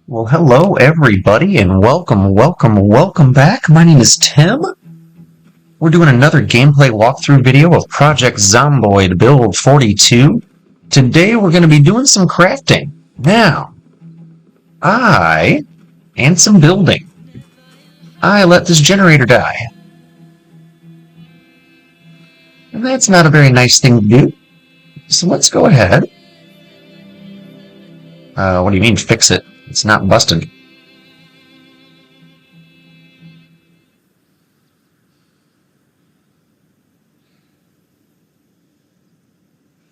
Well, hello everybody and welcome back. My name is Tim. We're doing another gameplay walkthrough video of Project Zomboid Build 42. Today we're going to be doing some crafting. Now, and some building. I let this generator die. And that's not a very nice thing to do. So let's go ahead. What do you mean fix it? It's not busted.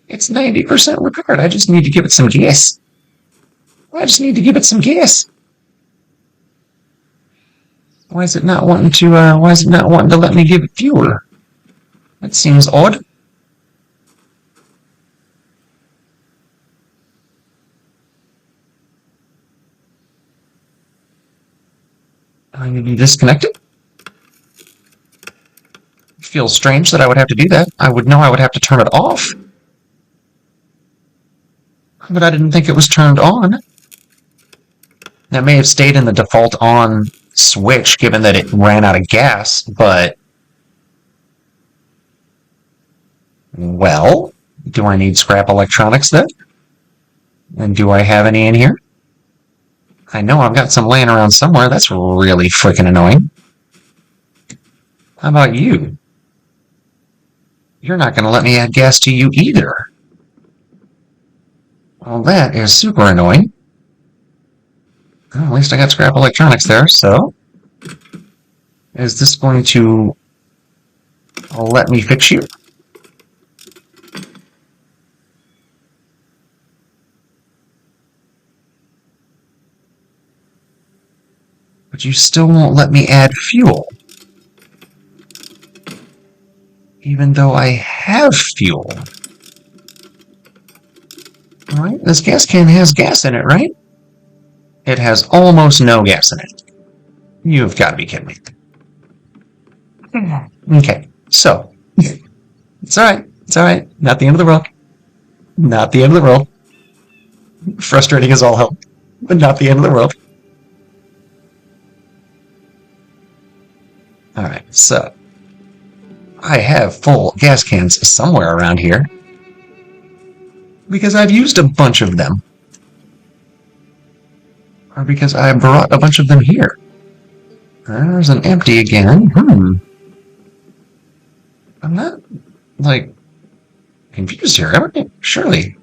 It's 90% repaired. I just need to give it some gas. Why is it not wanting to, let me give it fuel? That seems odd. I need to disconnect it. It feels strange that I would have to do that. I would know I would have to turn it off. But I didn't think it was turned on. That may have stayed in the default on switch, given that it ran out of gas, but... Well, do I need scrap electronics then? And do I have any in here? I know I've got some laying around somewhere. That's really freaking annoying. How about you? You're not going to let me add gas to you either. Well, that is super annoying. Well, at least I got scrap electronics there, so... Is this going to let me fix you? But you still won't let me add fuel. Even though I have fuel. Alright, this gas can has gas in it, right? It has almost no gas in it. You've got to be kidding me. Okay, so. It's alright. It's alright. Not the end of the world. Not the end of the world. Frustrating as all hell. But not the end of the world. Alright, so. I have full gas cans somewhere around here. Because I've used a bunch of them. Or because I brought a bunch of them here. There's an empty again. I'm not, like, confused here, am I? Surely.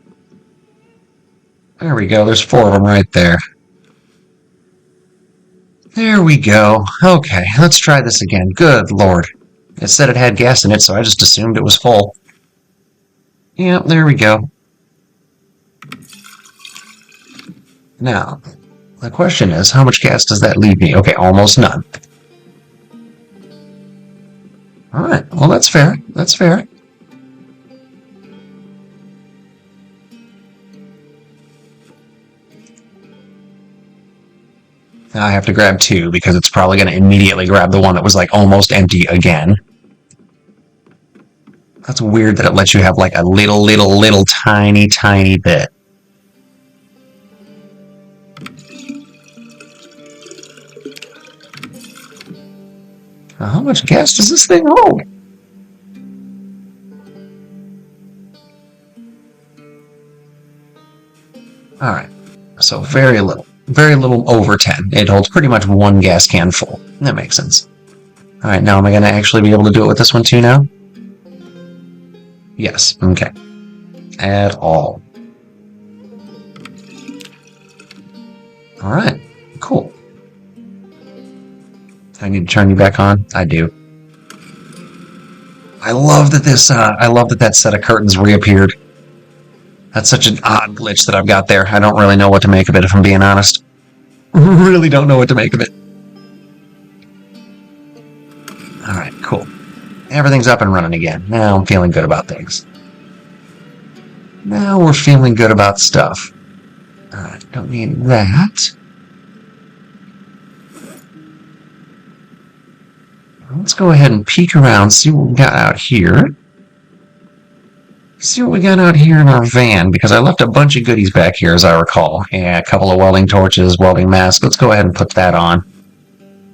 There we go, there's 4 of them right there. There we go. Okay, let's try this again. Good lord. It said it had gas in it, so I just assumed it was full. Yep, there we go. Now, the question is, how much gas does that leave me? Okay, almost none. Alright, well that's fair. That's fair. Now I have to grab 2, because it's probably going to immediately grab the one that was, like, almost empty again. That's weird that it lets you have, like, a little tiny bit. Now, how much gas does this thing hold? Alright, so very little over 10. It holds pretty much 1 gas can full. That makes sense. Alright, now am I going to actually be able to do it with this one too now? Yes, okay. At all. Alright, cool. I need to turn you back on? I do. I love that that set of curtains reappeared. That's such an odd glitch that I've got there. I don't really know what to make of it, if I'm being honest. Really don't know what to make of it. Alright, cool. Everything's up and running again. Now I'm feeling good about things. Now we're feeling good about stuff. Alright, don't need that. Let's go ahead and peek around, see what we got out here. See what we got out here in our van, because I left a bunch of goodies back here, as I recall. Yeah, a couple of welding torches, welding mask. Let's go ahead and put that on.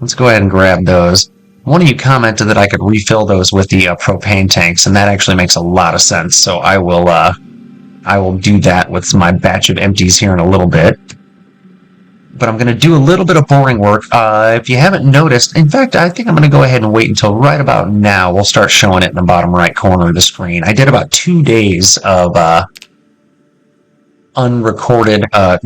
Let's go ahead and grab those. One of you commented that I could refill those with the propane tanks, and that actually makes a lot of sense. So I will do that with my batch of empties here in a little bit. But I'm going to do a little bit of boring work. If you haven't noticed, in fact, I think I'm going to go ahead and wait until right about now. We'll start showing it in the bottom right corner of the screen. I did about 2 days of unrecorded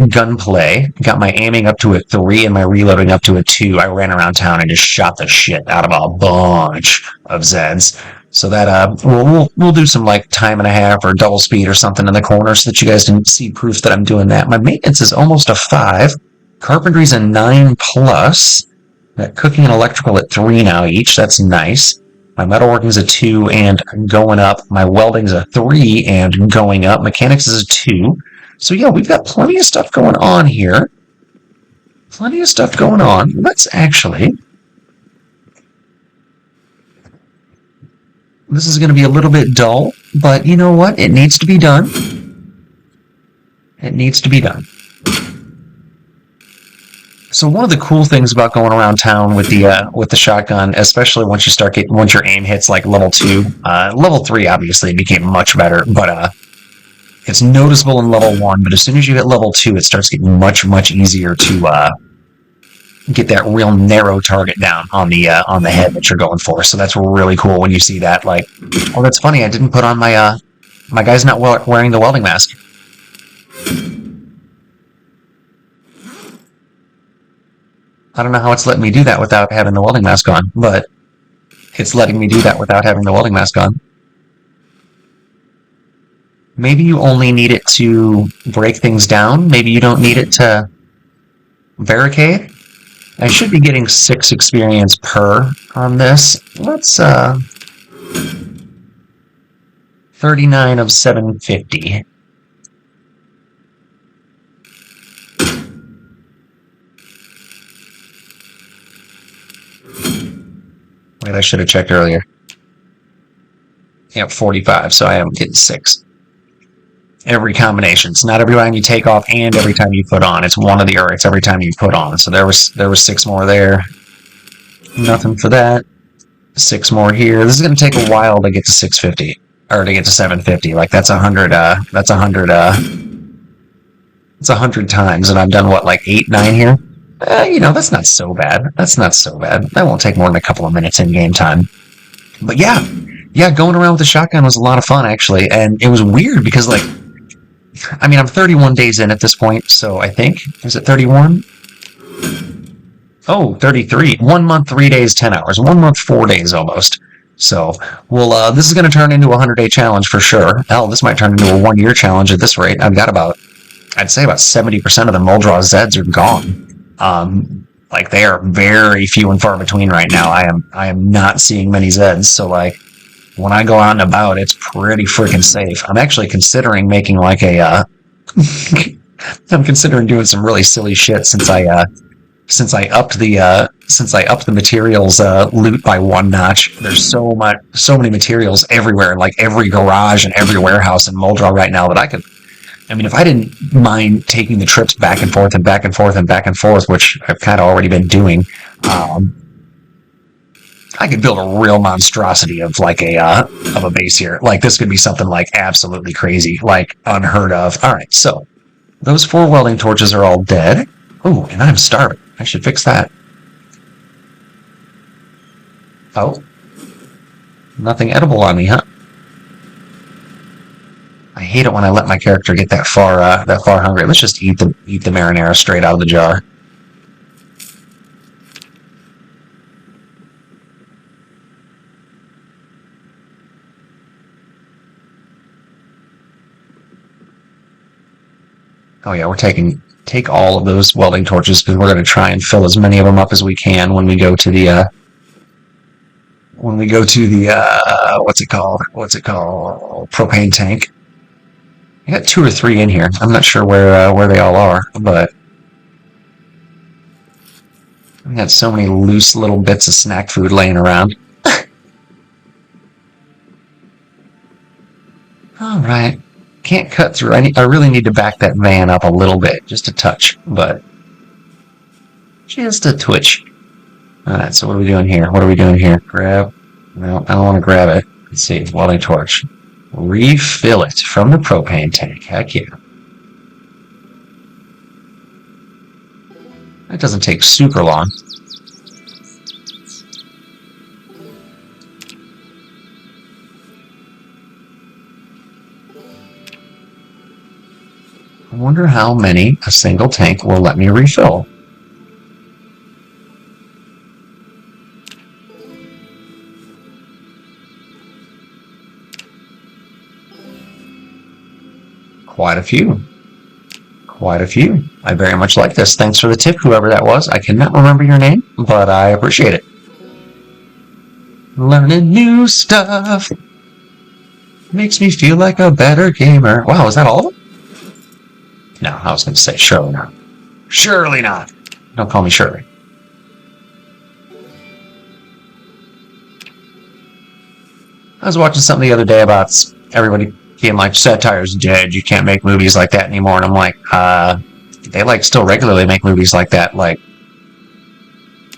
gunplay. Got my aiming up to a 3 and my reloading up to a 2. I ran around town and just shot the shit out of a bunch of Zeds. So that we'll do some like time and a half or double speed or something in the corner so that you guys can see proof that I'm doing that. My maintenance is almost a 5. Carpentry's a 9+. Got cooking and electrical at 3 now each. That's nice. My metalworking's a 2 and going up. My welding's a 3 and going up. Mechanics is a 2. So yeah, we've got plenty of stuff going on here. Plenty of stuff going on. Let's actually... This is going to be a little bit dull, but you know what? It needs to be done. It needs to be done. So one of the cool things about going around town with the shotgun, especially once your aim hits like level 2, level 3 obviously became much better, but it's noticeable in level 1. But as soon as you hit level 2, it starts getting much easier to get that real narrow target down on the head that you're going for. So that's really cool when you see that. Like, oh, that's funny. I didn't put on my my guy's not wearing the welding mask. I don't know how it's letting me do that without having the welding mask on, but it's letting me do that without having the welding mask on. Maybe you only need it to break things down. Maybe you don't need it to barricade. I should be getting 6 experience per on this. Let's 39 of 750. Wait, I should have checked earlier. Yep, 45, so I am getting 6. Every combination. It's not every time you take off and every time you put on. It's one of the it's every time you put on. So there was 6 more there. Nothing for that. 6 more here. This is going to take a while to get to 650 or to get to 750. Like that's 100. That's 100. It's 100 times, and I've done what, like 8, 9 here. You know, that's not so bad. That's not so bad. That won't take more than a couple of minutes in game time. But yeah, going around with the shotgun was a lot of fun actually, and it was weird because like. I mean, I'm 31 days in at this point, so I think... Is it 31? Oh, 33. 1 month, 3 days, 10 hours. 1 month, 4 days almost. So, well, this is going to turn into a 100-day challenge for sure. Hell, this might turn into a 1-year challenge at this rate. I've got I'd say about 70% of the Muldraw Zeds are gone. Like, they are very few and far between right now. I am not seeing many Zeds, so, like... When I go out and about, it's pretty freaking safe. I'm actually considering making like a, I'm considering doing some really silly shit since I upped the materials loot by 1 notch. There's so many materials everywhere, like every garage and every warehouse in Muldraw right now that I mean, if I didn't mind taking the trips back and forth and back and forth and back and forth, which I've kind of already been doing, I could build a real monstrosity of like a base here. Like this could be something like absolutely crazy, like unheard of. All right, so those 4 welding torches are all dead. Ooh, and I'm starving. I should fix that. Oh, nothing edible on me, huh? I hate it when I let my character get that far hungry. Let's just eat the marinara straight out of the jar. Oh yeah, we're take all of those welding torches because we're going to try and fill as many of them up as we can when we go to the what's it called propane tank. I got 2 or 3 in here. I'm not sure where they all are, but I got so many loose little bits of snack food laying around. All Alright. Can't cut through. I really need to back that van up a little bit. Just a touch, but just a twitch. Alright, so what are we doing here? What are we doing here? Grab. No, I don't want to grab it. Let's see. Welding torch. Refill it from the propane tank. Heck yeah. That doesn't take super long. I wonder how many a single tank will let me refill. Quite a few. Quite a few. I very much like this. Thanks for the tip, whoever that was. I cannot remember your name, but I appreciate it. Learning new stuff makes me feel like a better gamer. Wow, is that all of them? No, I was going to say surely not. Surely not. Don't call me Shirley. I was watching something the other day about everybody being like, satire's dead, you can't make movies like that anymore. And I'm like, they like still regularly make movies like that. Like,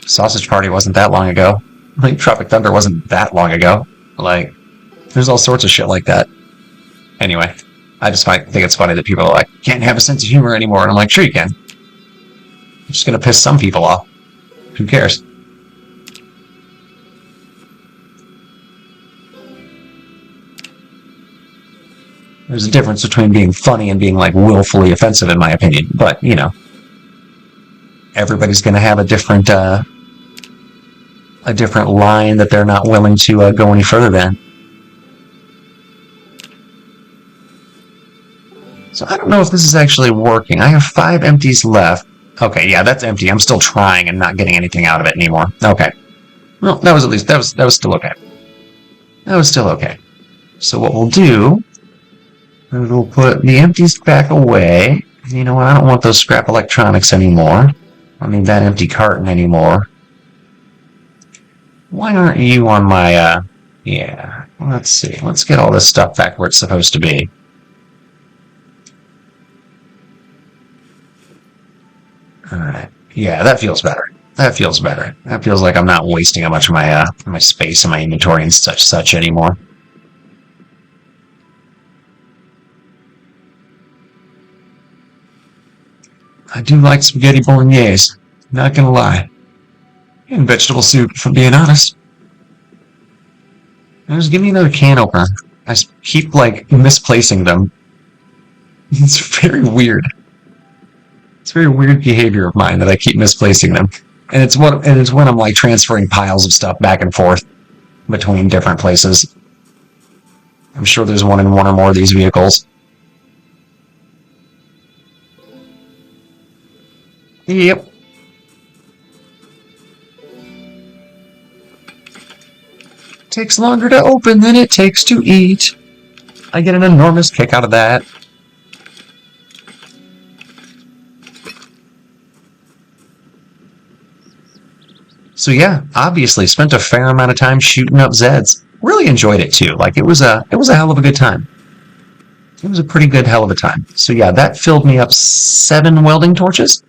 Sausage Party wasn't that long ago. Like, Tropic Thunder wasn't that long ago. Like, there's all sorts of shit like that. Anyway, I just think it's funny that people are like, can't have a sense of humor anymore. And I'm like, sure you can. I'm just going to piss some people off. Who cares? There's a difference between being funny and being, like, willfully offensive, in my opinion. But, you know, everybody's going to have a different line that they're not willing to go any further than. So I don't know if this is actually working. I have 5 empties left. Okay, yeah, that's empty. I'm still trying and not getting anything out of it anymore. Okay. Well, that was at least, that was still okay. That was still okay. So what we'll do is we'll put the empties back away. You know what? I don't want those scrap electronics anymore. I don't need that empty carton anymore. Why aren't you on my, yeah. Let's see. Let's get all this stuff back where it's supposed to be. Alright. Yeah, that feels better. That feels better. That feels like I'm not wasting a bunch of my space in my inventory and such anymore. I do like spaghetti bolognese. Not gonna lie. And vegetable soup, if I'm being honest. Now just give me another can opener. I keep, like, misplacing them. It's very weird. It's very weird behavior of mine that I keep misplacing them. And it's when I'm, like, transferring piles of stuff back and forth between different places. I'm sure there's one in one or more of these vehicles. Yep. Takes longer to open than it takes to eat. I get an enormous kick out of that. So yeah, obviously spent a fair amount of time shooting up Zeds. Really enjoyed it too. Like, it was a hell of a good time. It was a pretty good hell of a time. So yeah, that filled me up 7 welding torches.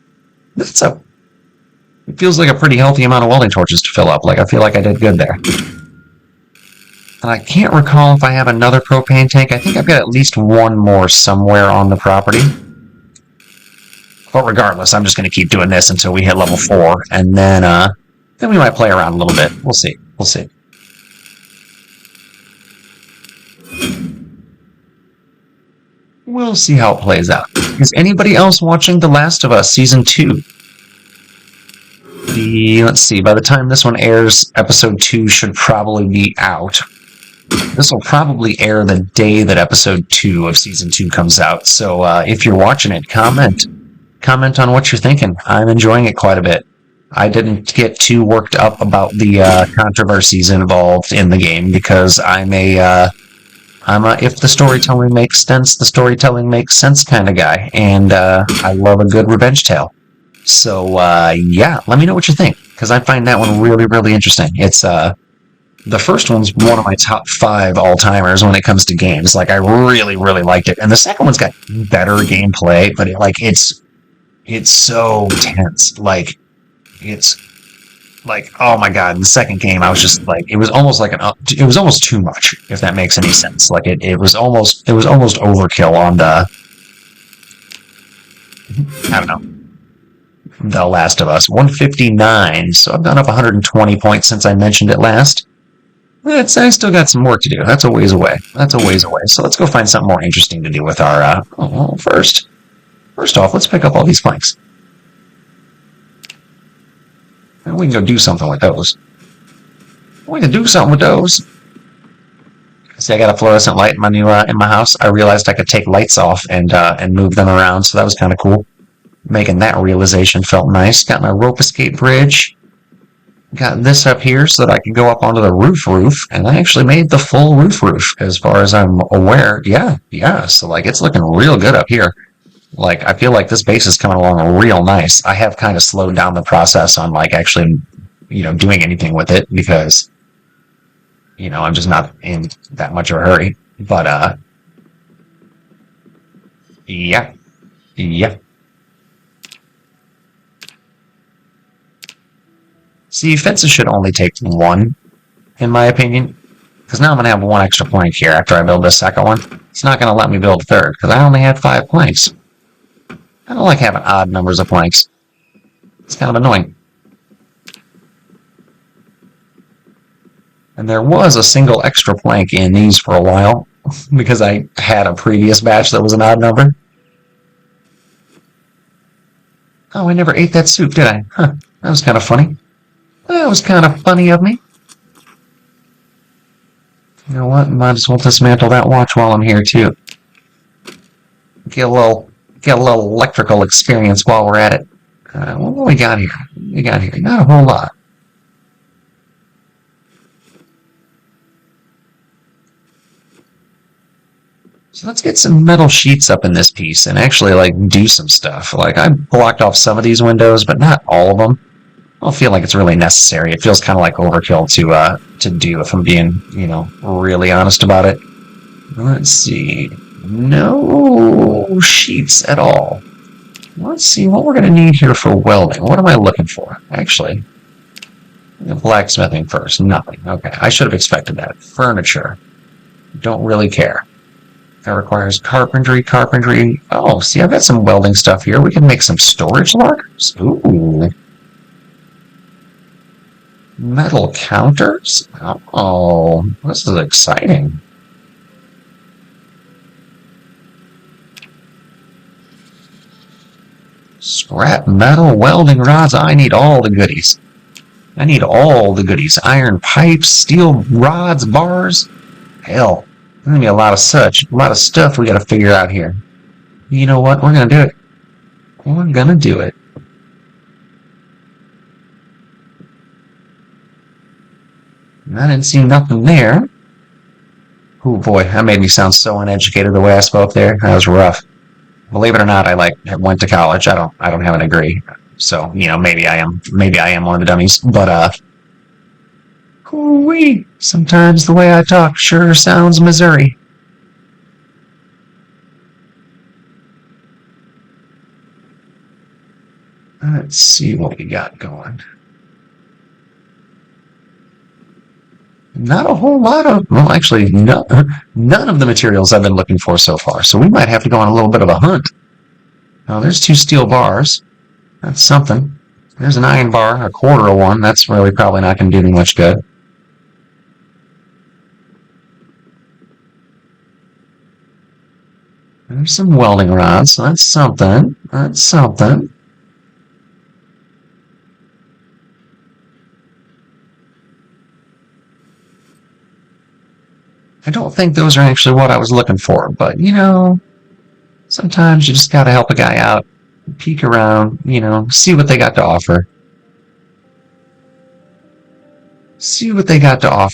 It feels like a pretty healthy amount of welding torches to fill up. Like, I feel like I did good there. And I can't recall if I have another propane tank. I think I've got at least one more somewhere on the property. But regardless, I'm just going to keep doing this until we hit level 4, and then we might play around a little bit. We'll see. We'll see. We'll see how it plays out. Is anybody else watching The Last of Us Season 2? Let's see, by the time this one airs, Episode 2 should probably be out. This will probably air the day that Episode 2 of Season 2 comes out. So if you're watching it, comment. Comment on what you're thinking. I'm enjoying it quite a bit. I didn't get too worked up about the controversies involved in the game because I'm a if the storytelling makes sense, the storytelling makes sense kind of guy, and I love a good revenge tale. So yeah, let me know what you think, because I find that one really, really interesting. It's The first one's one of my top 5 all-timers when it comes to games. Like, I really, really liked it. And the second one's got better gameplay, but it's so tense. Like, it's like, oh my god, in the second game I was just like, it was almost like it was almost too much, if that makes any sense. Like, it was almost overkill on I don't know, The Last of Us. 159, so I've gone up 120 points since I mentioned it last. I still got some work to do. That's a ways away. So let's go find something more interesting to do with our, first off, let's pick up all these planks. And we can go do something with those. See, I got a fluorescent light in my new in my house. I realized I could take lights off and move them around, so that was kind of cool. Making that realization felt nice. Got my rope escape bridge. Got this up here so that I can go up onto the roof, and I actually made the full roof, as far as I'm aware. Yeah. So, like, it's looking real good up here. Like, I feel like this base is coming along real nice. I have kind of slowed down the process on, like, actually, doing anything with it because, I'm just not in that much of a hurry. But, yeah. See, fences should only take 1, in my opinion. Because now I'm going to have 1 extra plank here after I build this second one. It's not going to let me build a third, because I only had 5 planks. I don't like having odd numbers of planks. It's kind of annoying. And there was a single extra plank in these for a while, because I had a previous batch that was an odd number. Oh, I never ate that soup, did I? Huh, that was kind of funny. That was kind of funny of me. You know what? Might as well dismantle that watch while I'm here, too. Get a little electrical experience while we're at it. What do we got here? Not a whole lot. So let's get some metal sheets up in this piece and actually, like, do some stuff. Like, I blocked off some of these windows, but not all of them. I don't feel like it's really necessary. It feels kind of like overkill to do, if I'm being, really honest about it. Let's see. No sheets at all. Let's see what we're going to need here for welding. What am I looking for? Actually, blacksmithing first. Nothing. Okay, I should have expected that. Furniture. Don't really care. That requires carpentry. Oh, see, I've got some welding stuff here. We can make some storage lockers. Ooh. Metal counters? Oh, this is exciting. Scrap metal welding rods. I need all the goodies. Iron pipes, steel rods, bars. Hell, there's going to be a lot of stuff we got to figure out here. You know what? We're going to do it. I didn't see nothing there. Oh boy, that made me sound so uneducated the way I spoke there. That was rough. Believe it or not, I went to college. I don't have a degree. So, maybe I am one of the dummies, but hoo-wee. Sometimes the way I talk sure sounds Missouri. Let's see what we got going. Not a whole lot of, well, actually, none of the materials I've been looking for so far, so we might have to go on a little bit of a hunt. Oh, there's 2 steel bars. That's something. There's an iron bar, a quarter of one. That's really probably not going to do me much good. There's some welding rods, so that's something. I don't think those are actually what I was looking for, but, sometimes you just gotta help a guy out, peek around, see what they got to offer.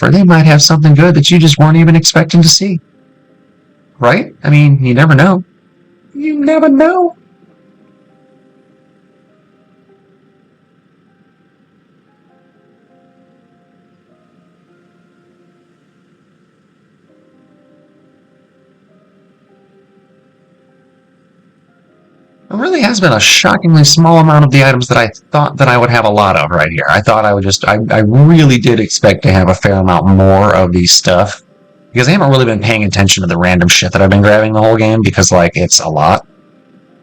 They might have something good that you just weren't even expecting to see. Right? I mean, you never know. really has been a shockingly small amount of the items that I thought that I would have a lot of right here. I thought I would I really did expect to have a fair amount more of these stuff. Because I haven't really been paying attention to the random shit that I've been grabbing the whole game, because, like, it's a lot.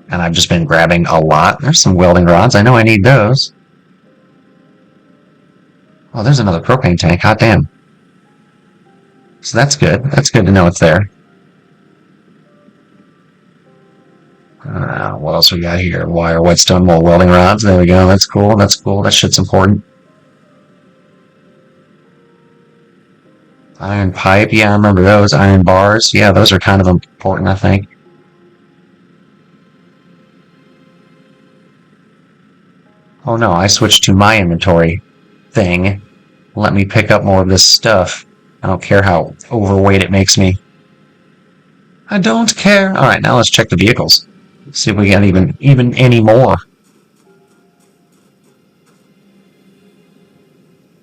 And I've just been grabbing a lot. There's some welding rods. I know I need those. Oh, there's another propane tank. Hot damn. So that's good. That's good to know it's there. What else we got here? Wire, whetstone, more welding rods. There we go. That's cool. That's cool. That shit's important. Iron pipe. Yeah, I remember those. Iron bars. Yeah, those are kind of important, I think. Oh no, I switched to my inventory thing. Let me pick up more of this stuff. I don't care how overweight it makes me. I don't care. Alright, now let's check the vehicles. See if we get even any more.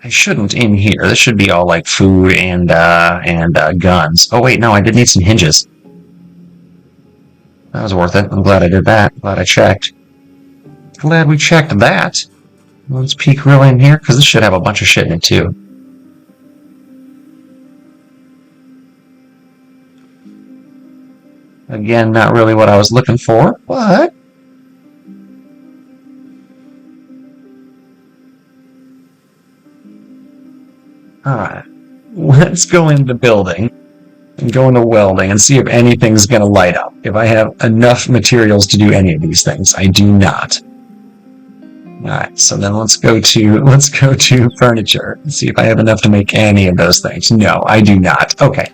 I shouldn't in here. This should be all like food and guns. Oh wait, no, I did need some hinges. That was worth it. I'm glad I did that. Glad I checked. Glad we checked that. Let's peek really in here, because this should have a bunch of shit in it too. Again, not really what I was looking for, but... Alright, let's go into building and go into welding and see if anything's going to light up. If I have enough materials to do any of these things. I do not. Alright, so then let's go to furniture and see if I have enough to make any of those things. No, I do not. Okay,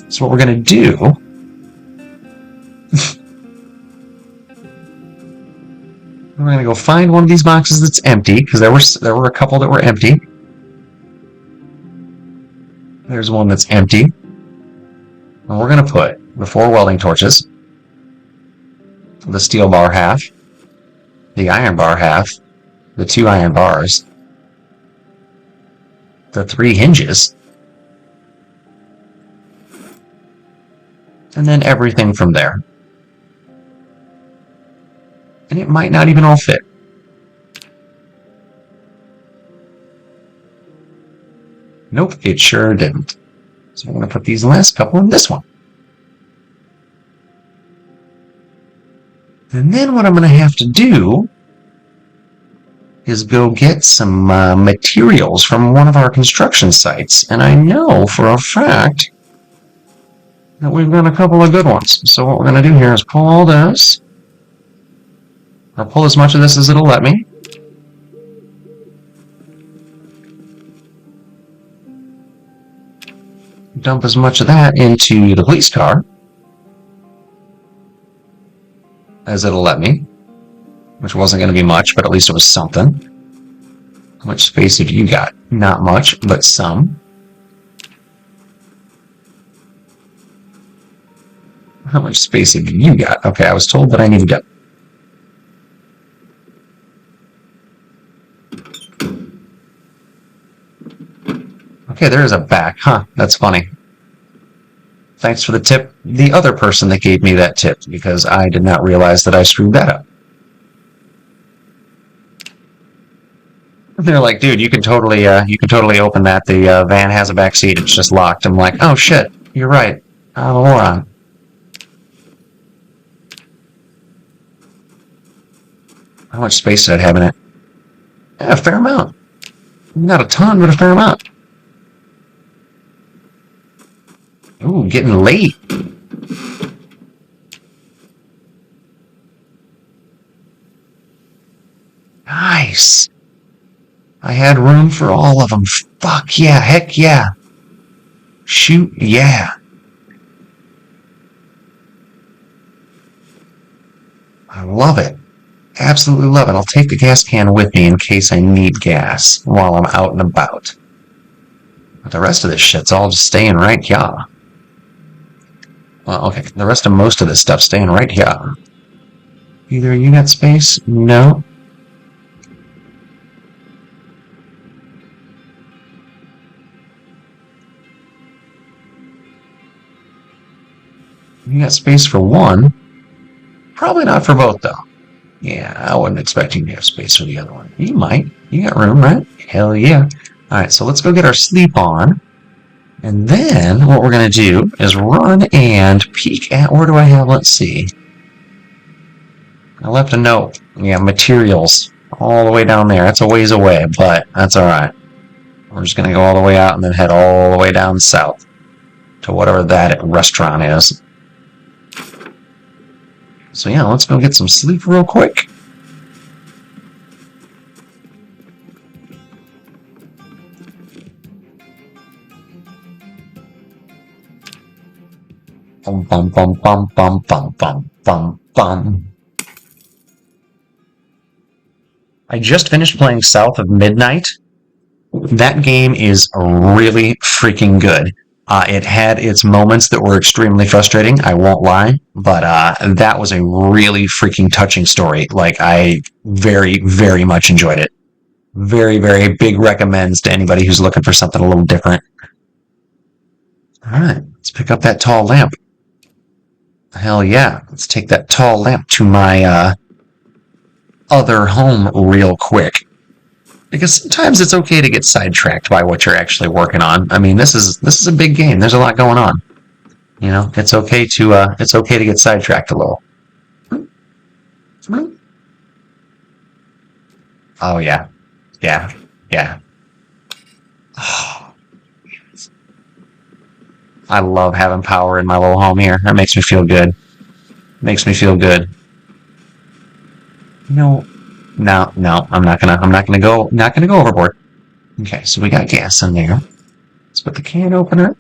so what we're going to do... we're going to go find one of these boxes that's empty, because there were a couple that were empty. There's one that's empty. And we're going to put the 4 welding torches, the steel bar half, the iron bar half, the 2 iron bars, the 3 hinges, and then everything from there. And it might not even all fit. Nope, it sure didn't. So I'm going to put these last couple in this one. And then what I'm going to have to do is go get some materials from one of our construction sites. And I know for a fact that we've got a couple of good ones. So what we're going to do here is pull all this. I'll pull as much of this as it'll let me. Dump as much of that into the police car as it'll let me, which wasn't going to be much, but at least it was something. How much space have you got? Not much, but some. How much space have you got? Okay, I was told that I needed to... Okay, there is a back. Huh, that's funny. Thanks for the tip, the other person that gave me that tip, because I did not realize that I screwed that up. They're like, dude, you can totally open that. The van has a back seat. It's just locked. I'm like, oh shit, you're right. I'm a moron. How much space did I have in it? Yeah, a fair amount. Not a ton, but a fair amount. Ooh, getting late. Nice. I had room for all of them. Fuck yeah, heck yeah. Shoot, yeah. I love it. Absolutely love it. I'll take the gas can with me in case I need gas while I'm out and about. But the rest of this shit's all just staying right here. Well, okay, the rest of most of this stuff's staying right here. Either you got space? No. You got space for one. Probably not for both, though. Yeah, I wasn't expecting to have space for the other one. You might. You got room, right? Hell yeah. Alright, so let's go get our sleep on. And then what we're going to do is run and peek at, where do I have, let's see. I left a note. Yeah, materials. All the way down there. That's a ways away, but that's alright. We're just going to go all the way out and then head all the way down south to whatever that restaurant is. So yeah, let's go get some sleep real quick. Bum bum bum bum bum bum bum bum bum. I just finished playing South of Midnight. That game is really freaking good. It had its moments that were extremely frustrating, I won't lie, but that was a really freaking touching story. Like, I very, very much enjoyed it. Very, very big recommends to anybody who's looking for something a little different. Alright, let's pick up that tall lamp. Hell yeah, let's take that tall lamp to my other home real quick. Because sometimes it's okay to get sidetracked by what you're actually working on. I mean, this is a big game. There's a lot going on. You know, it's okay to get sidetracked a little. Oh yeah, yeah. Oh, I love having power in my little home here. That makes me feel good. Makes me feel good. No, I'm not gonna go overboard. Okay, so we got gas in there. Let's put the can opener,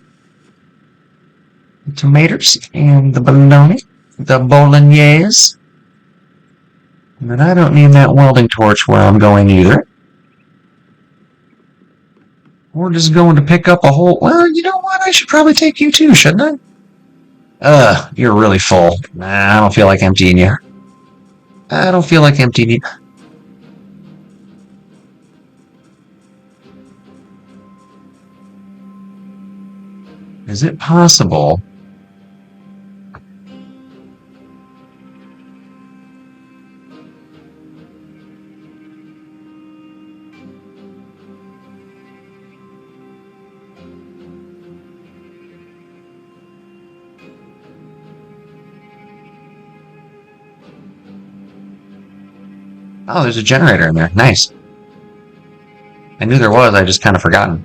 the tomatoes, and the bologna, the bolognese. And then I don't need that welding torch where I'm going either. We're just going to pick up a whole... Well, you know what? I should probably take you too, shouldn't I? You're really full. Nah, I don't feel like emptying you. I don't feel like emptying you. Is it possible? Oh, there's a generator in there. Nice. I knew there was, I just kind of forgotten.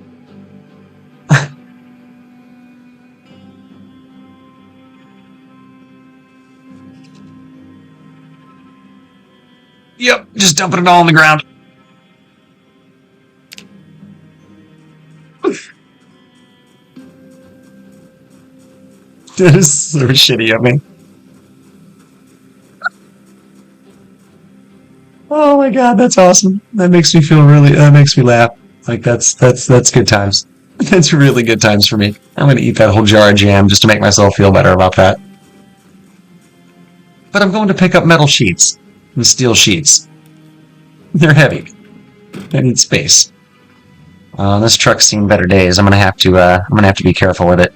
Yep, just dumping it all on the ground. That is so shitty of me. Oh my god, that's awesome. That makes me feel really, that makes me laugh. Like, that's good times. That's really good times for me. I'm gonna eat that whole jar of jam just to make myself feel better about that. But I'm going to pick up metal sheets and steel sheets. They're heavy. I need space. This truck's seen better days. I'm gonna have to be careful with it.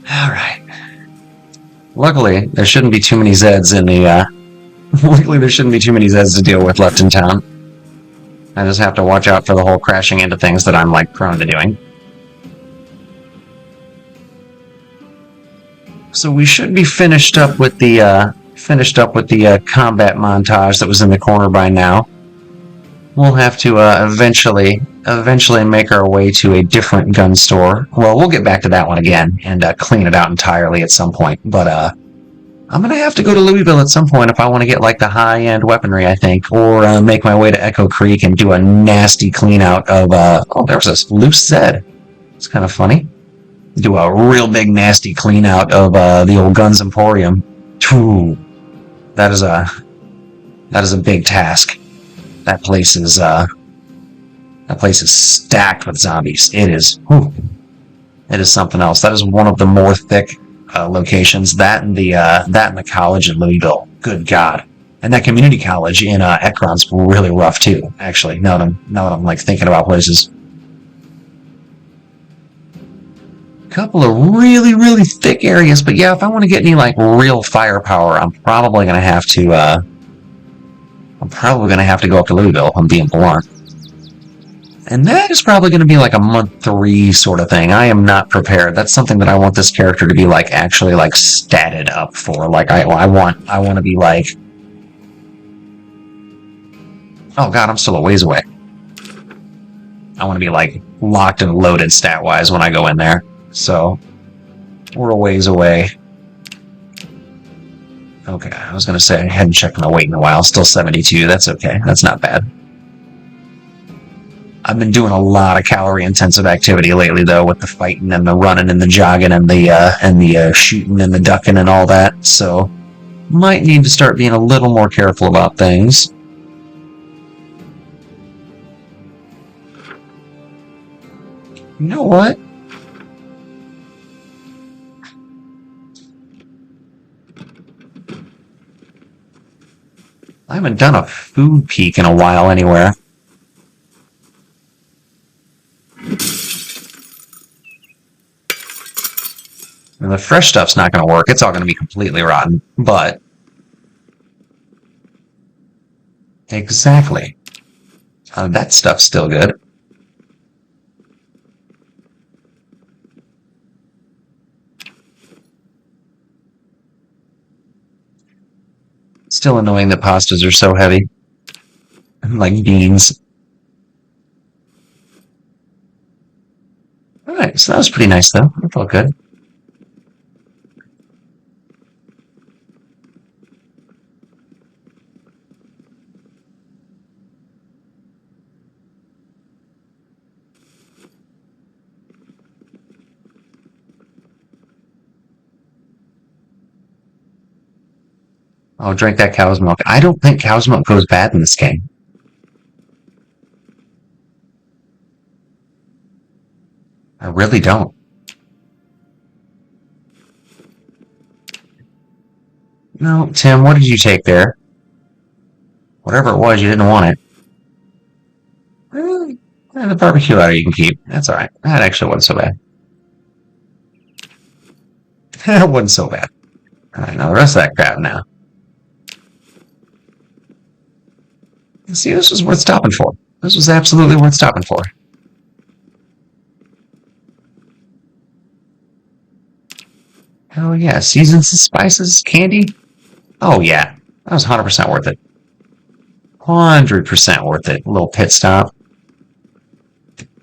Alright. Luckily, there shouldn't be too many Zeds in the, luckily there shouldn't be too many Zeds to deal with left in town. I just have to watch out for the whole crashing into things that I'm, like, prone to doing. So we should be finished up with the combat montage that was in the corner by now. We'll have to eventually make our way to a different gun store. Well, we'll get back to that one again and clean it out entirely at some point. But I'm gonna have to go to Louisville at some point if I want to get like the high-end weaponry, I think, or make my way to Echo Creek and do a nasty clean out of. Oh, there was a loose Zed. It's kind of funny. Do a real big nasty clean out of the old Guns Emporium. Ooh, that is a big task. That place is stacked with zombies. It is. Whew, it is something else. That is one of the more thick locations. That and the college in Louisville. Good God. And that community college in Ekron's really rough too. Actually, now that I'm like thinking about places. couple of really, really thick areas, but yeah, if I want to get any like real firepower, I'm probably gonna have to go up to Louisville, if I'm being blunt. And that is probably going to be like a month 3 sort of thing. I am not prepared. That's something that I want this character to be like actually like statted up for. Like I want to be like, oh god, I'm still a ways away. I want to be like locked and loaded stat wise when I go in there. So we're a ways away. Okay, I was going to say I hadn't checked my weight in a while. Still 72. That's okay. That's not bad. I've been doing a lot of calorie-intensive activity lately, though, with the fighting and the running and the jogging and the shooting and the ducking and all that. So, might need to start being a little more careful about things. You know what? I haven't done a food peek in a while anywhere. And the fresh stuff's not going to work. It's all going to be completely rotten. But exactly. That stuff's still good. Still annoying that pastas are so heavy. Like beans. Alright, so that was pretty nice though. It felt good. Oh, drink that cow's milk. I don't think cow's milk goes bad in this game. I really don't. No, Tim, what did you take there? Whatever it was, you didn't want it. The barbecue ladder you can keep. That's alright. That actually wasn't so bad. That wasn't so bad. Alright, now the rest of that crap now. See, this was worth stopping for. This was absolutely worth stopping for. Hell yeah. Seasons and spices, candy? Oh yeah. That was 100% worth it. 100% worth it. A little pit stop.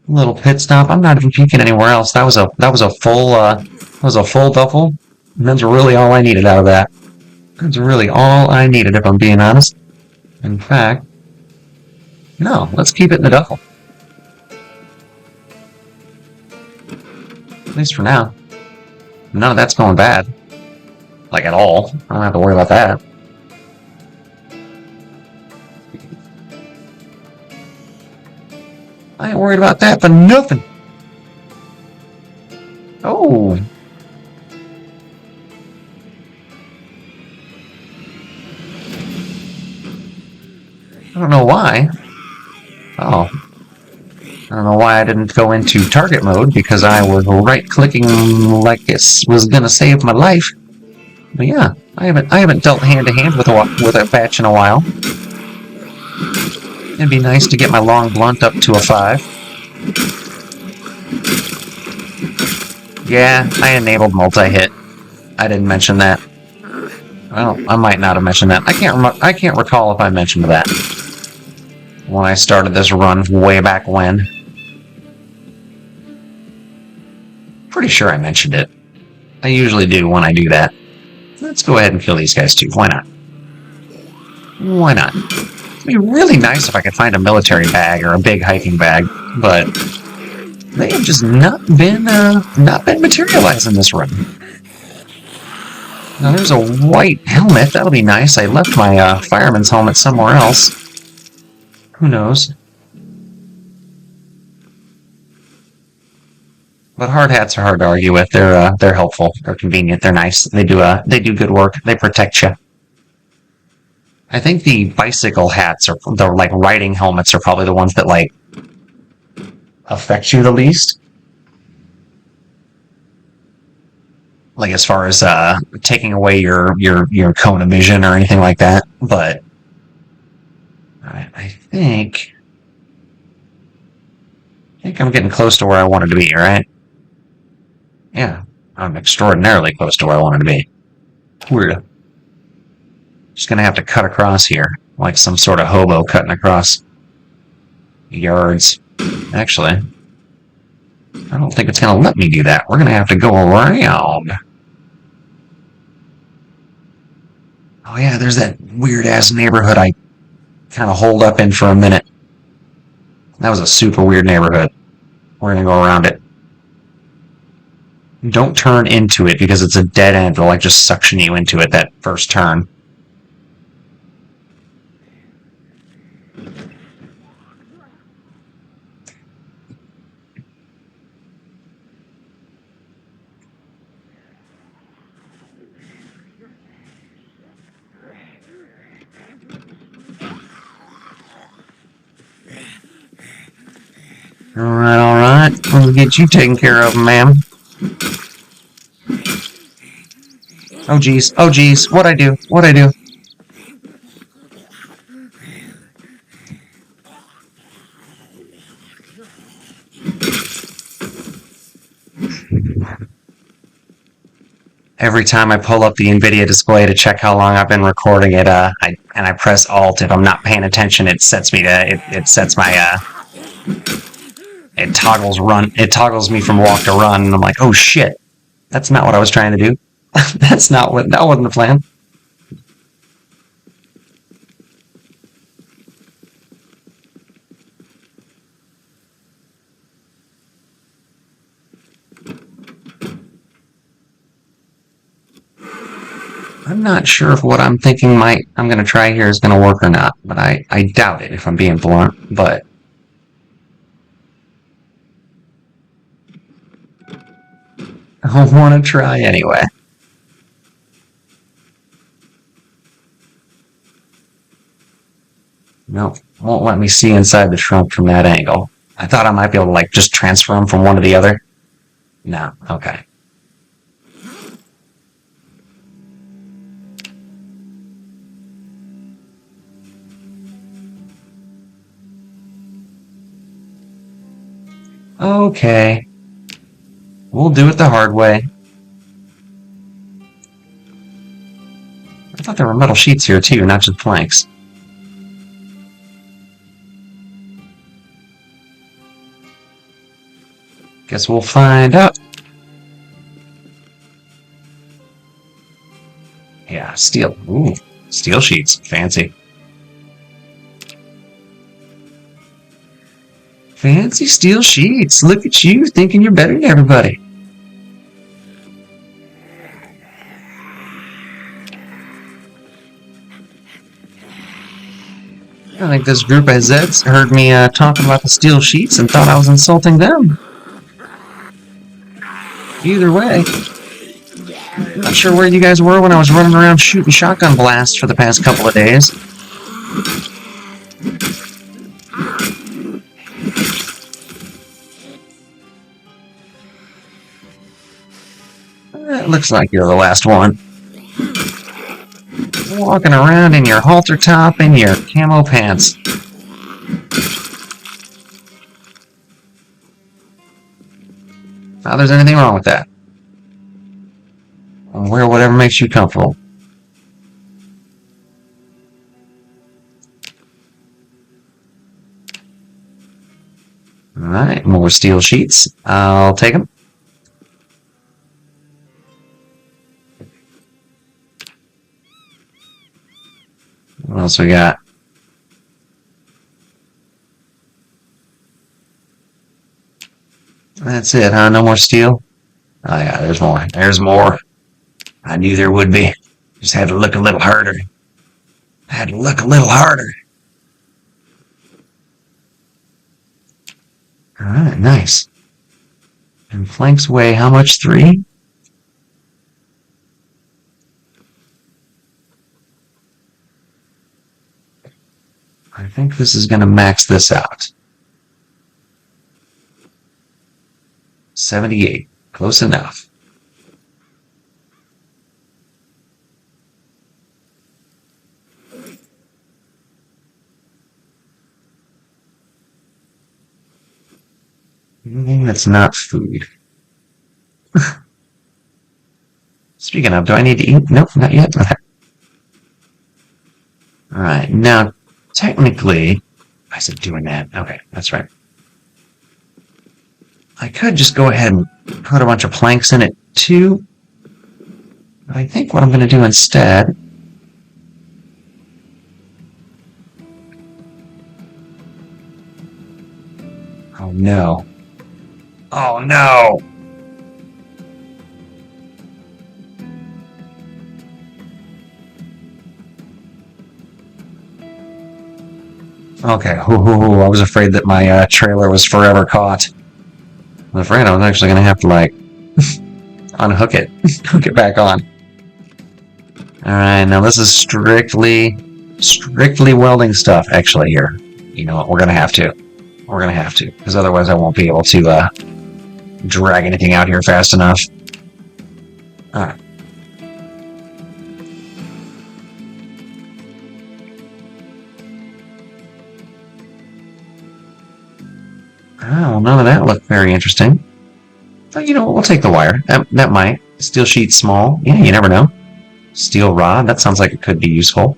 Little pit stop. I'm not even peeking anywhere else. That was a full duffel. And that's really all I needed out of that. That's really all I needed, if I'm being honest. In fact, no, let's keep it in the duffel. At least for now. None of that's going bad. Like at all. I don't have to worry about that. I ain't worried about that for nothing. Oh. I don't know why. Oh. I don't know why I didn't go into target mode, because I was right-clicking like it was gonna save my life. But yeah, I haven't dealt hand-to-hand with a patch in a while. It'd be nice to get my long blunt up to a 5. Yeah, I enabled multi-hit. I didn't mention that. Well, I might not have mentioned that. I can't recall if I mentioned that when I started this run way back when. Pretty sure I mentioned it. I usually do when I do that. Let's go ahead and kill these guys too. Why not? Why not? It'd be really nice if I could find a military bag or a big hiking bag, but they have just not been materializing this run. Now there's a white helmet. That'll be nice. I left my fireman's helmet somewhere else. Who knows? But hard hats are hard to argue with. They're helpful. They're convenient. They're nice. They do good work. They protect you. I think the bicycle hats or the like riding helmets are probably the ones that like affect you the least. like as far as taking away your cone of vision or anything like that. But I think I'm getting close to where I wanted to be. Right? Yeah, I'm extraordinarily close to where I wanted to be. Weird. Just gonna have to cut across here, like some sort of hobo cutting across yards. Actually, I don't think it's gonna let me do that. We're gonna have to go around. Oh yeah, there's that weird ass neighborhood I kind of holed up in for a minute. That was a super weird neighborhood. We're gonna go around it. Don't turn into it because it's a dead end. It'll like just suction you into it that first turn. All right. We'll get you taken care of, ma'am. Oh geez, what'd I do? Every time I pull up the NVIDIA display to check how long I've been recording it, I press Alt. If I'm not paying attention, it sets me to it sets my it toggles me from walk to run, and I'm like, oh shit, that's not what I was trying to do. That wasn't the plan. I'm not sure if what I'm thinking I'm going to try here is going to work or not, but I doubt it if I'm being blunt, but I want to try anyway. Nope, won't let me see inside the trunk from that angle. I thought I might be able to like just transfer them from one to the other. No, okay. Okay. We'll do it the hard way. I thought there were metal sheets here too, not just planks. Guess we'll find out. Yeah, steel. Ooh, steel sheets. Fancy. Fancy steel sheets. Look at you, thinking you're better than everybody. I think this group of Zeds heard me talking about the steel sheets and thought I was insulting them. Either way, I'm not sure where you guys were when I was running around shooting shotgun blasts for the past couple of days. It looks like you're the last one. Walking around in your halter top and your camo pants. Not there's anything wrong with that. Wear whatever makes you comfortable. Alright, more steel sheets. I'll take them. What else we got? That's it, huh? No more steel? Oh yeah, there's more. There's more. I knew there would be. Just had to look a little harder. Had to look a little harder. Alright, nice. And planks weigh how much? 3? I think this is going to max this out. 78. Close enough. Anything that's not food. Speaking of, do I need to eat? Nope, not yet. Okay. Alright, now, technically, I said doing that. Okay, that's right. I could just go ahead and put a bunch of planks in it, too. But I think what I'm going to do instead... Oh, no. Oh, no! Okay, I was afraid that my trailer was forever caught. I was afraid I was actually going to have to, like, unhook it, hook it back on. Alright, now this is strictly welding stuff, actually, here. You know what, we're going to have to. We're going to have to, because otherwise I won't be able to drag anything out here fast enough. Alright. Oh, none of that looked very interesting. But, you know, we'll take the wire. That might. Steel sheet small. Yeah, you never know. Steel rod. That sounds like it could be useful.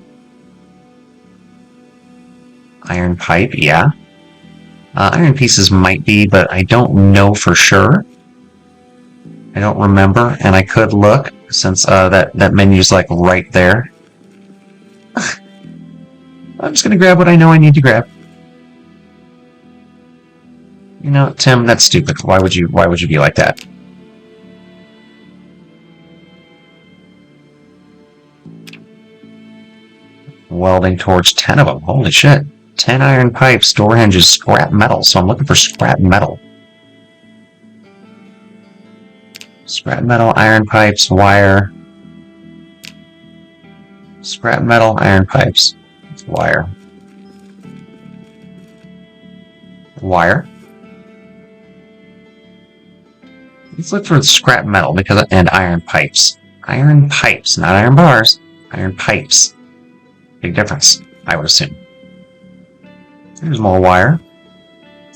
Iron pipe. Yeah. Iron pieces might be, but I don't know for sure. I don't remember, and I could look, since that menu's like right there. I'm just gonna grab what I know I need to grab. You know, Tim, that's stupid. Why would you be like that? Welding torch, 10 of them. Holy shit. 10 iron pipes, door hinges, scrap metal. So I'm looking for scrap metal. Scrap metal, iron pipes, wire. Scrap metal, iron pipes, wire. Wire. Let's look for scrap metal and iron pipes. Iron pipes, not iron bars. Iron pipes. Big difference, I would assume. There's more wire.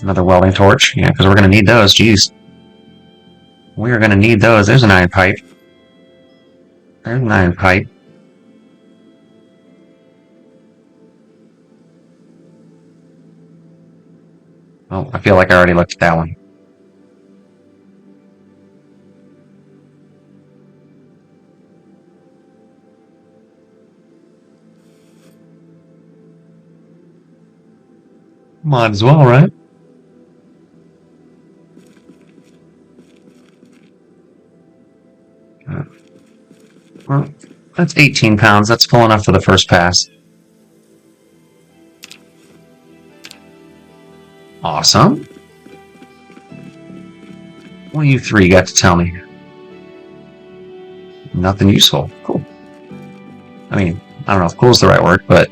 Another welding torch. Yeah, because we're going to need those. Jeez. We are going to need those. There's an iron pipe. There's an iron pipe. Oh, I feel like I already looked at that one. Might as well, right? Well, that's 18 pounds. That's full enough for the first pass. Awesome. What do you three got to tell me? Nothing useful. Cool. I mean, I don't know if cool is the right word, but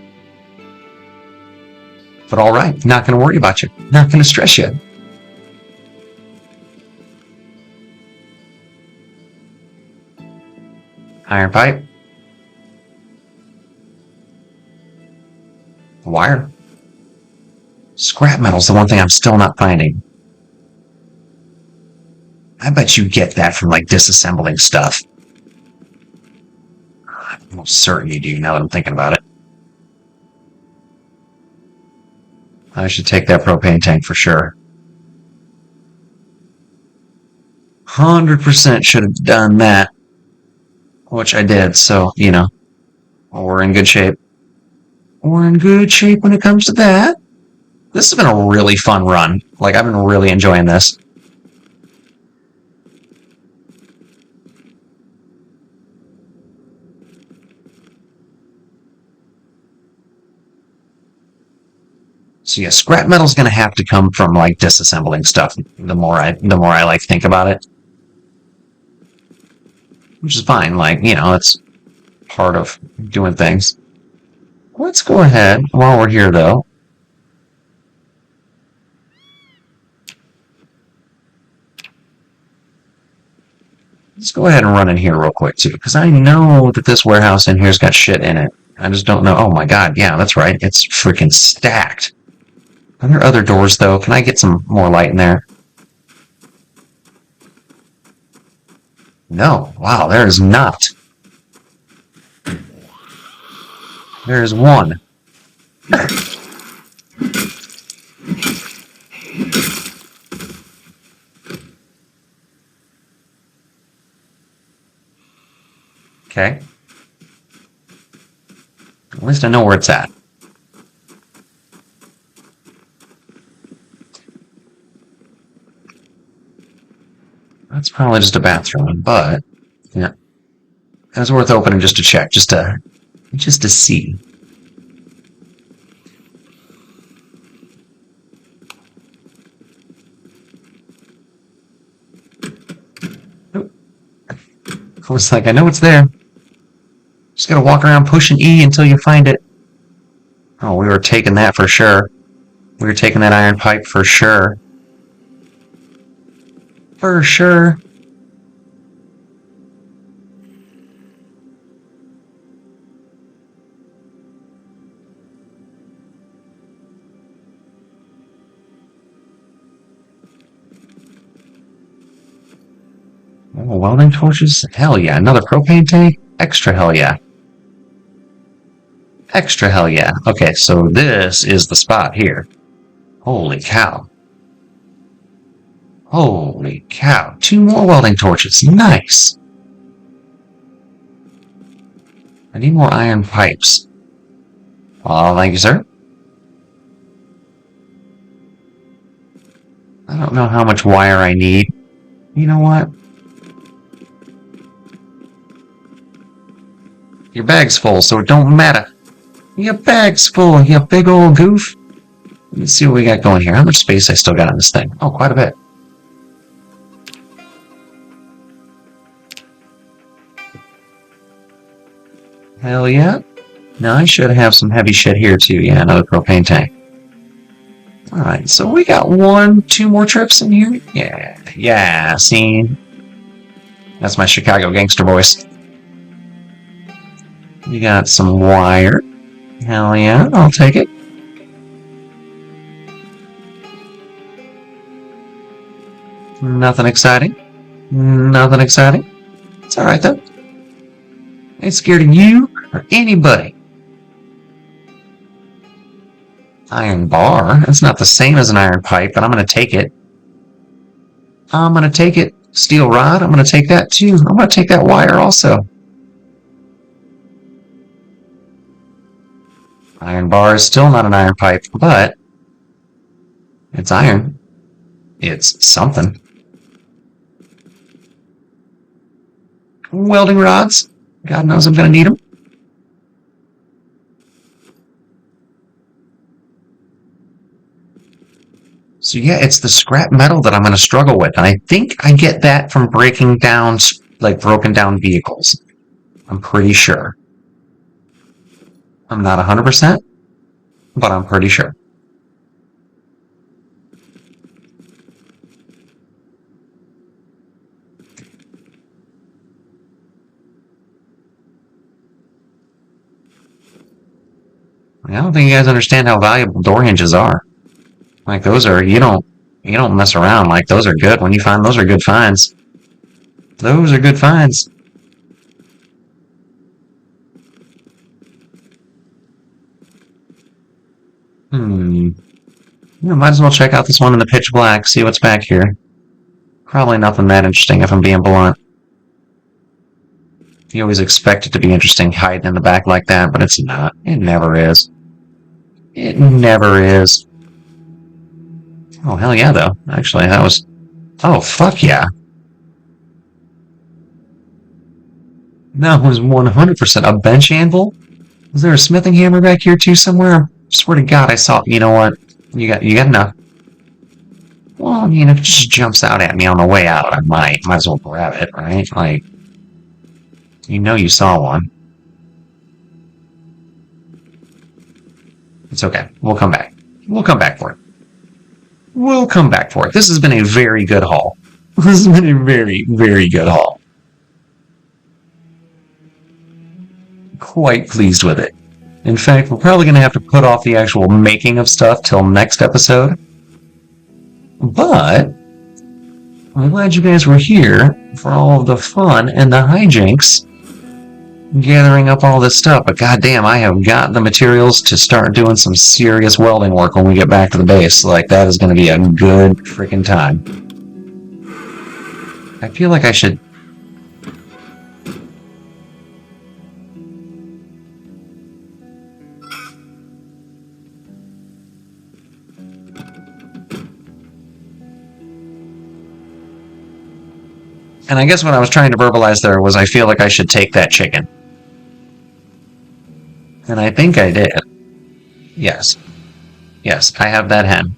all right. Not going to worry about you. Not going to stress you. Iron pipe. Wire. Scrap metal's the one thing I'm still not finding. I bet you get that from, like, disassembling stuff. I'm almost certain you do, now that I'm thinking about it. I should take that propane tank for sure. 100% should have done that. Which I did, so, you know. We're in good shape. We're in good shape when it comes to that. This has been a really fun run. Like, I've been really enjoying this. So yeah, scrap metal's gonna have to come from, like, disassembling stuff. The more I like think about it, which is fine. Like, you know, it's part of doing things. Let's go ahead while we're here, though. Let's go ahead and run in here real quick too, because I know that this warehouse in here's got shit in it. I just don't know. Oh my god, yeah, that's right. It's freaking stacked. Are there other doors, though? Can I get some more light in there? No. Wow, there is not. There is one. Okay. At least I know where it's at. That's probably just a bathroom, but yeah, it was worth opening just to check, just to see. Nope. Looks like I know it's there. Just gotta walk around pushing E until you find it. Oh, we were taking that for sure. We were taking that iron pipe for sure. For sure. Oh, welding torches? Hell yeah. Another propane tank? Extra hell yeah. Extra hell yeah. Okay, so this is the spot here. Holy cow. Holy cow. 2 more welding torches. Nice. I need more iron pipes. Oh, thank you, sir. I don't know how much wire I need. You know what? Your bag's full, so it don't matter. Your bag's full, you big old goof. Let me see what we got going here. How much space I still got on this thing? Oh, quite a bit. Hell yeah. Now I should have some heavy shit here too. Yeah, another propane tank. Alright, so we got 2 more trips in here. Yeah, see? That's my Chicago gangster voice. We got some wire. Hell yeah, I'll take it. Nothing exciting. Nothing exciting. It's alright though. Ain't scared of you or anybody. Iron bar. That's not the same as an iron pipe, but I'm going to take it. I'm going to take it. Steel rod. I'm going to take that too. I'm going to take that wire also. Iron bar is still not an iron pipe, but it's iron. It's something. Welding rods. God knows I'm going to need them. So yeah, it's the scrap metal that I'm going to struggle with. And I think I get that from breaking down, like broken down vehicles. I'm pretty sure. I'm not 100%, but I'm pretty sure. I don't think you guys understand how valuable door hinges are. Like those are, you don't mess around. Like those are good. When you find those are good finds. Those are good finds. Might as well check out this one in the pitch black, see what's back here. Probably nothing that interesting if I'm being blunt. You always expect it to be interesting hiding in the back like that, but it's not. It never is. It never is. Oh, hell yeah, though. Actually, that was... Oh, fuck yeah. That was 100% a bench anvil? Was there a smithing hammer back here, too, somewhere? I swear to God, I saw... You know what? You got enough. Well, I mean, if it just jumps out at me on the way out, I might as well grab it, right? Like, you know you saw one. It's okay. We'll come back. We'll come back for it. We'll come back for it. This has been a very good haul. This has been a very, very good haul. Quite pleased with it. In fact, we're probably going to have to put off the actual making of stuff till next episode. But I'm glad you guys were here for all of the fun and the hijinks gathering up all this stuff, but goddamn, I have got the materials to start doing some serious welding work when we get back to the base. Like, that is going to be a good freaking time. I feel like I should... And I guess what I was trying to verbalize there was I feel like I should take that chicken. And I think I did. Yes. Yes, I have that hen.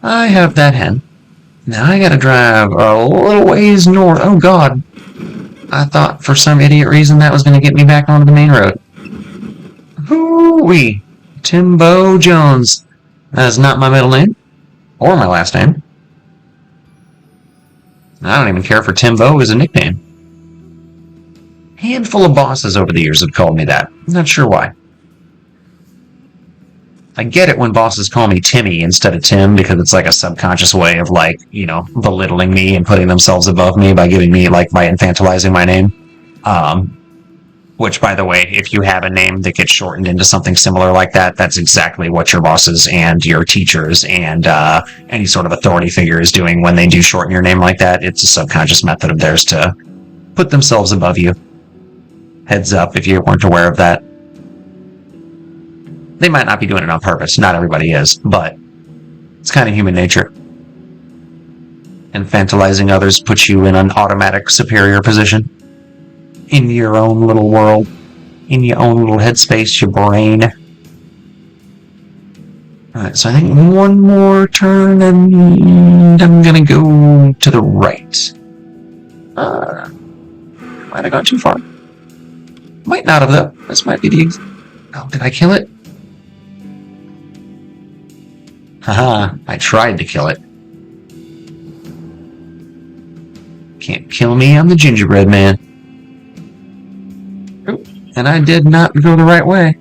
I have that hen. Now I gotta drive a little ways north. Oh god. I thought for some idiot reason that was gonna get me back onto the main road. Hoo-wee. Timbo Jones. That is not my middle name. Or my last name. I don't even care for Timbo as a nickname. Handful of bosses over the years have called me that. I'm not sure why. I get it when bosses call me Timmy instead of Tim because it's like a subconscious way of like, you know, belittling me and putting themselves above me by giving me like by infantilizing my name. Which, by the way, if you have a name that gets shortened into something similar like that, that's exactly what your bosses and your teachers and any sort of authority figure is doing when they do shorten your name like that. It's a subconscious method of theirs to put themselves above you. Heads up if you weren't aware of that. They might not be doing it on purpose. Not everybody is, but it's kind of human nature. Infantilizing others puts you in an automatic superior position. In your own little world. In your own little headspace, your brain. Alright, so I think one more turn and I'm gonna go to the right. Might have gone too far. Might not have though. This might be the... Oh, did I kill it? Haha, I tried to kill it. Can't kill me, I'm the gingerbread man. Oop, and I did not go the right way.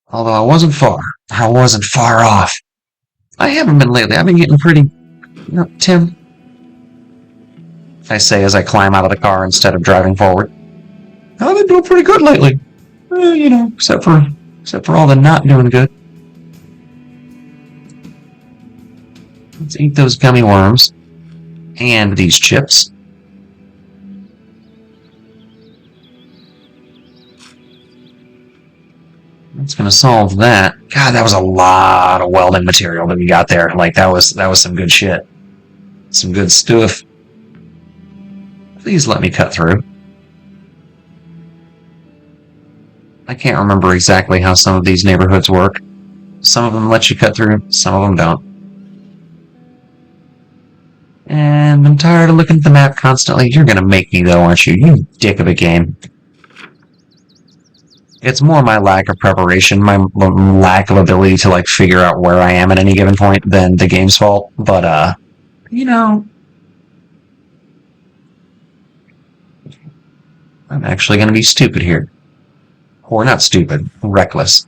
Although I wasn't far. I wasn't far off. I haven't been lately. I've been getting pretty... You know, Tim... I say as I climb out of the car instead of driving forward. I've been doing pretty good lately. You know, except for all the not doing good. Let's eat those gummy worms. And these chips. That's gonna solve that. God, that was a lot of welding material that we got there. Like, that was some good shit. Some good stuff. Please let me cut through. I can't remember exactly how some of these neighborhoods work. Some of them let you cut through, some of them don't. And I'm tired of looking at the map constantly. You're gonna make me though, aren't you? You dick of a game. It's more my lack of preparation, my lack of ability to like figure out where I am at any given point than the game's fault. But you know, I'm actually going to be stupid here. Or not stupid, reckless.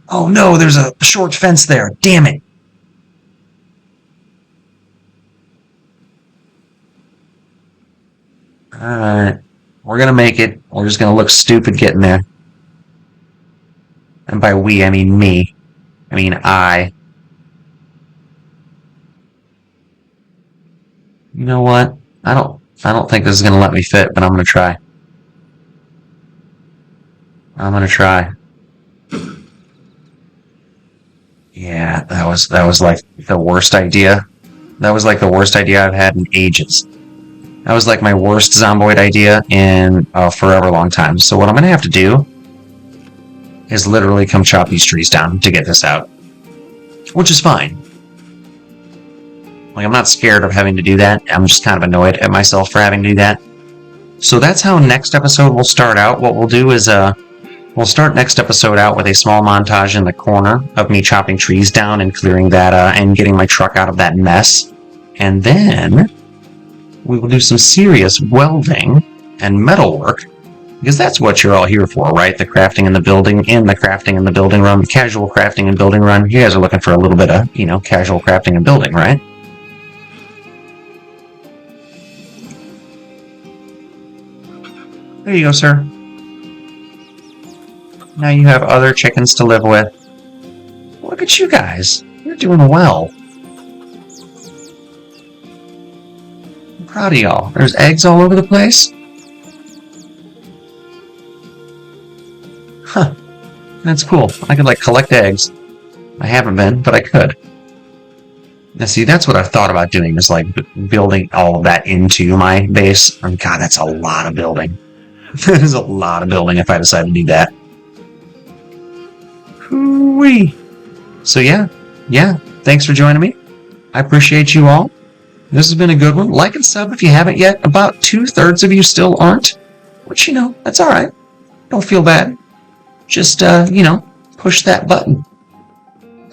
Oh no, there's a short fence there. Damn it. Alright. We're going to make it. We're just going to look stupid getting there. And by we, I mean me. I mean I. You know what? I don't think this is gonna let me fit, but I'm gonna try. I'm gonna try. Yeah, that was like the worst idea. That was like the worst idea I've had in ages. That was like my worst zomboid idea in a forever long time. So what I'm gonna have to do is literally come chop these trees down to get this out. Which is fine. Like, I'm not scared of having to do that. I'm just kind of annoyed at myself for having to do that. So that's how next episode will start out. What we'll do is, we'll start next episode out with a small montage in the corner of me chopping trees down and clearing that, and getting my truck out of that mess. And then we will do some serious welding and metalwork, because that's what you're all here for, right? The crafting in the building, run, casual crafting and building run. You guys are looking for a little bit of, casual crafting and building, right? There you go, sir. Now you have other chickens to live with. Look at you guys. You're doing well. I'm proud of y'all. There's eggs all over the place. Huh. That's cool. I could, collect eggs. I haven't been, but I could. Now, see, that's what I've thought about doing, is, building all of that into my base. God, that's a lot of building. That is a lot of building if I decide to do that. Hoo-wee. So, yeah. Thanks for joining me. I appreciate you all. This has been a good one. Like and sub if you haven't yet. About 2/3 of you still aren't. Which, that's alright. Don't feel bad. Just, push that button.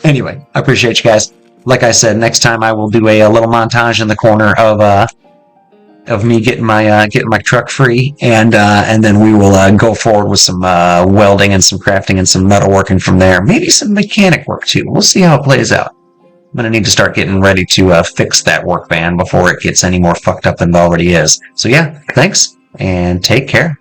Anyway, I appreciate you guys. Like I said, next time I will do a little montage in the corner of me getting my truck free, and then we will go forward with some welding and some crafting and some metalworking from there. Maybe some mechanic work too. We'll see how it plays out. I'm gonna need to start getting ready to fix that work van before it gets any more fucked up than it already is. So yeah, thanks and take care.